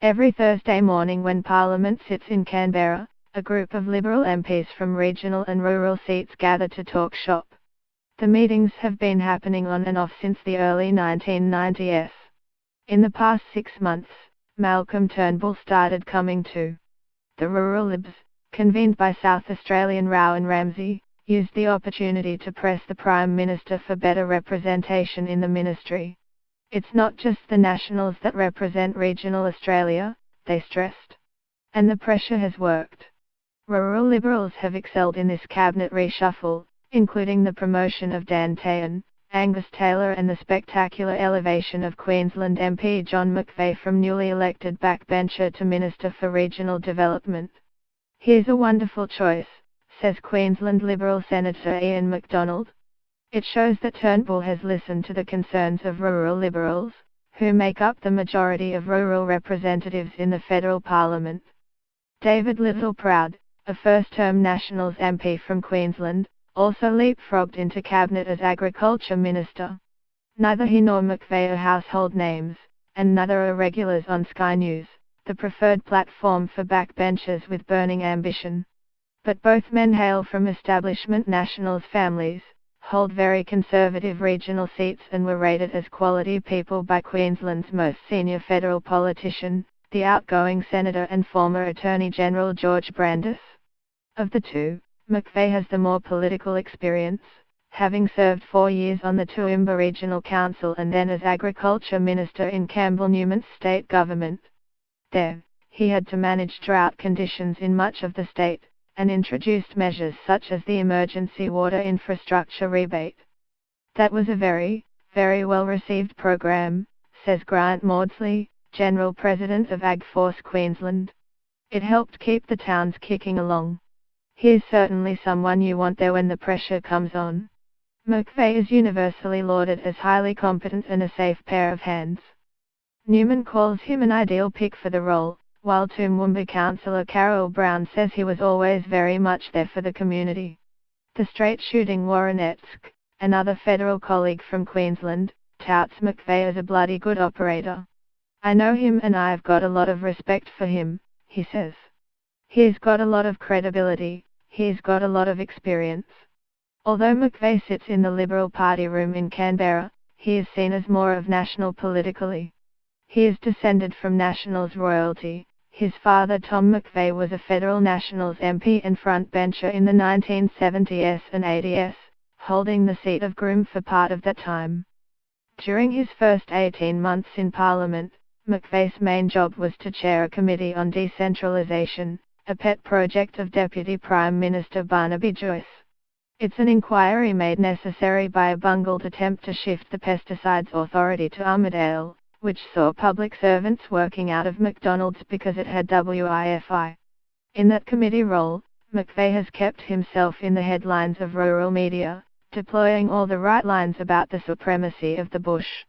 Every Thursday morning when Parliament sits in Canberra, a group of Liberal MPs from regional and rural seats gather to talk shop. The meetings have been happening on and off since the early 1990s. In the past 6 months, Malcolm Turnbull started coming too. The Rural Libs, convened by South Australian Rowan Ramsey, used the opportunity to press the Prime Minister for better representation in the ministry. It's not just the Nationals that represent regional Australia, they stressed. And the pressure has worked. Rural Liberals have excelled in this cabinet reshuffle, including the promotion of Dan Tehan, Angus Taylor and the spectacular elevation of Queensland MP John McVeigh from newly elected backbencher to Minister for Regional Development. "Here's a wonderful choice," says Queensland Liberal Senator Ian MacDonald. It shows that Turnbull has listened to the concerns of rural Liberals, who make up the majority of rural representatives in the federal parliament. David Littleproud, a first-term Nationals MP from Queensland, also leapfrogged into cabinet as Agriculture Minister. Neither he nor McVeigh are household names, and neither are regulars on Sky News, the preferred platform for backbenchers with burning ambition. But both men hail from establishment Nationals families, hold very conservative regional seats and were rated as quality people by Queensland's most senior federal politician, the outgoing Senator and former Attorney General George Brandis. Of the two, McVeigh has the more political experience, having served 4 years on the Toowoomba Regional Council and then as Agriculture Minister in Campbell Newman's state government. There, he had to manage drought conditions in much of the state, and introduced measures such as the Emergency Water Infrastructure Rebate. "That was a very, very well received program," says Grant Maudsley, General President of AgForce Queensland. "It helped keep the towns kicking along. He's certainly someone you want there when the pressure comes on." McVeigh is universally lauded as highly competent and a safe pair of hands. Newman calls him an ideal pick for the role, while Toowoomba Councillor Carol Brown says he was always very much there for the community. The straight-shooting Warrenetsk, another federal colleague from Queensland, touts McVeigh as a bloody good operator. "I know him and I've got a lot of respect for him," he says. "He's got a lot of credibility, he's got a lot of experience." Although McVeigh sits in the Liberal Party room in Canberra, he is seen as more of national politically. He is descended from Nationals royalty. His father Tom McVeigh was a federal Nationals MP and frontbencher in the 1970s and 80s, holding the seat of Groom for part of that time. During his first 18 months in Parliament, McVeigh's main job was to chair a committee on decentralisation, a pet project of Deputy Prime Minister Barnaby Joyce. It's an inquiry made necessary by a bungled attempt to shift the pesticides authority to Armidale, which saw public servants working out of McDonald's because it had WIFI. In that committee role, McVeigh has kept himself in the headlines of rural media, deploying all the right lines about the supremacy of the bush.